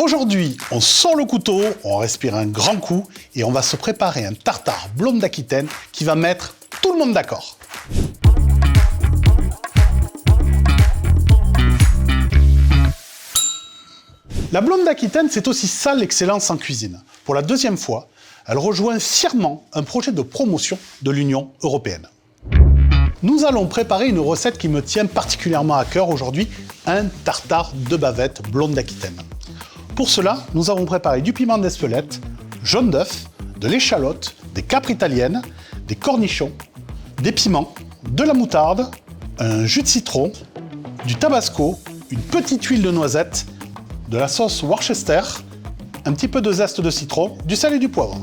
Aujourd'hui, on sort le couteau, on respire un grand coup et on va se préparer un tartare blonde d'Aquitaine qui va mettre tout le monde d'accord. La blonde d'Aquitaine, c'est aussi ça l'excellence en cuisine. Pour la deuxième fois, elle rejoint fièrement un projet de promotion de l'Union européenne. Nous allons préparer une recette qui me tient particulièrement à cœur aujourd'hui, un tartare de bavette blonde d'Aquitaine. Pour cela, nous avons préparé du piment d'Espelette, jaune d'œuf, de l'échalote, des capres italiennes, des cornichons, des piments, de la moutarde, un jus de citron, du tabasco, une petite huile de noisette, de la sauce Worcester, un petit peu de zeste de citron, du sel et du poivre.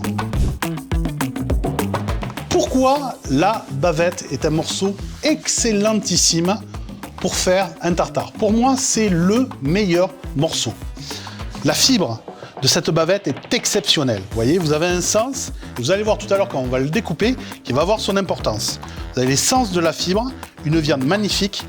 Pourquoi la bavette est un morceau excellentissime pour faire un tartare? Pour moi, c'est le meilleur morceau. La fibre de cette bavette est exceptionnelle. Vous voyez, vous avez un sens, et vous allez voir tout à l'heure quand on va le découper, qui va avoir son importance. Vous avez les sens de la fibre, une viande magnifique.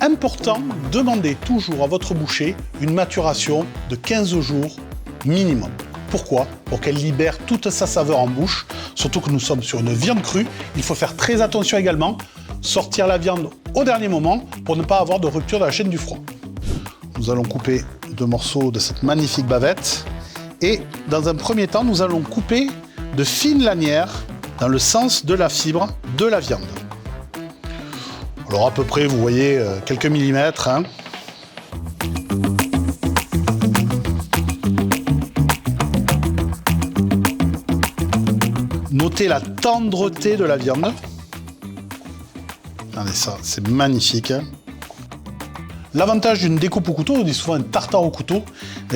Important, demandez toujours à votre boucher une maturation de 15 jours minimum. Pourquoi? Pour qu'elle libère toute sa saveur en bouche, surtout que nous sommes sur une viande crue. Il faut faire très attention également, sortir la viande au dernier moment pour ne pas avoir de rupture de la chaîne du froid. Nous allons couper 2 morceaux de cette magnifique bavette et dans un premier temps, nous allons couper de fines lanières dans le sens de la fibre de la viande. Alors à peu près, vous voyez, quelques millimètres. Notez la tendreté de la viande. Regardez ça, c'est magnifique. L'avantage d'une découpe au couteau, on dit souvent un tartare au couteau,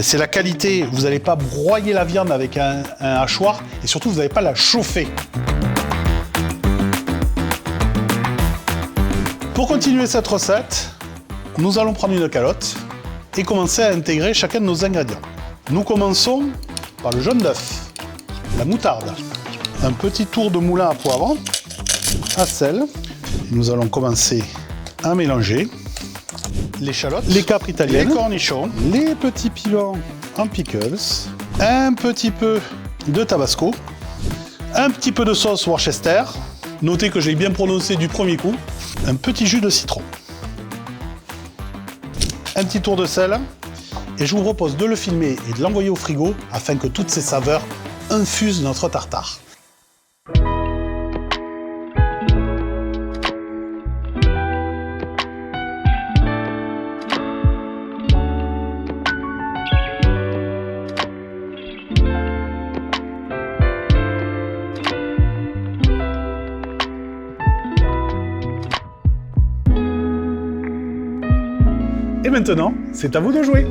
c'est la qualité. Vous n'allez pas broyer la viande avec un hachoir et surtout, vous n'allez pas la chauffer. Pour continuer cette recette, nous allons prendre une calotte et commencer à intégrer chacun de nos ingrédients. Nous commençons par le jaune d'œuf, la moutarde, un petit tour de moulin à poivre, à sel. Nous allons commencer à mélanger l'échalote, les capres italiennes, les cornichons, les petits piments en pickles, un petit peu de tabasco, un petit peu de sauce Worcester. Notez que j'ai bien prononcé du premier coup. Un petit jus de citron. Un petit tour de sel. Et je vous propose de le filmer et de l'envoyer au frigo afin que toutes ces saveurs infusent notre tartare. Et maintenant, c'est à vous de jouer!